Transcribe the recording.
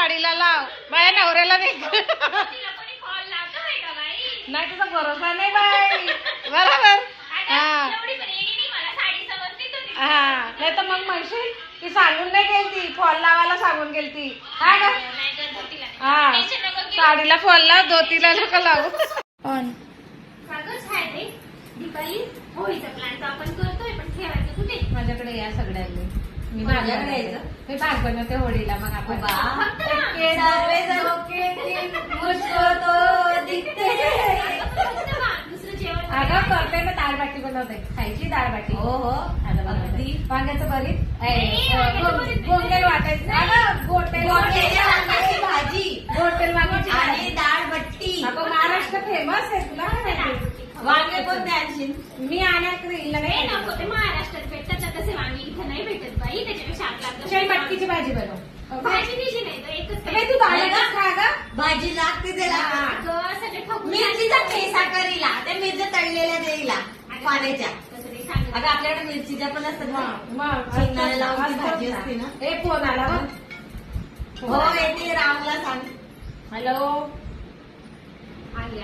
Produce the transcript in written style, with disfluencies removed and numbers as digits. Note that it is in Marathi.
साडीला लाव, माझ्या नवऱ्याला नाही. नाही तुझा भरोसा नाही बाई. बरोबर. हा हा, नाही तर मग म्हणशील ती सांगून नाही गेलती, फॉल लावायला सांगून गेलती. हा ना. हा, साडीला फॉल लाव, धोतीला नको लावू. ऑन दीपाली होळीचा प्लॅन तर आपण करतोय, पण ठेवायचं कुठे? माझ्याकडे या सगळ्यांनी. मी माझ्याकडे यायचं? मी भाग बनवते होळीला. मग आपण दुसरं जेवण अगं करते ना, दाळबाटी बनवते. खायची दाळबाटी. हो हो अगदी वांग्याचं भरीत, भरीत. गोंगेल वाटायचं. अगं गोटेल वांग्याची भाजी गोटेल वांग्याची आणि भाजी. डाळ बट्टी. अगं महाराष्ट्र फेमस आहे, तुला काय माहिती? वांगे कोणते आणशील? मी आणण्याकडे येईल ए, नाही. नको, ते महाराष्ट्रात भेटतात ना तसे वांगे, इथं नाही भेटत बाई. त्याच्यापेक्षा आपला शाही मटकीची भाजी बनव. भाजी बिजी नाही तर एकच बाई, तू दाळबाटीच खा गं. भाजी लागते त्याला. अगं, सगळे ठोकून मिरचीचा ठेसा करीला, त्या मिरच्या तळलेल्या देईला पाण्याच्या. तसं नाही सांगत. अगं आपल्याकडे मिरचीच्या पण असतात ना. मग शेंगदाणे लावून ती भाजी असते ना. ए, फोन आला बघ. हो येते, रामला सांग. हॅलो. आली.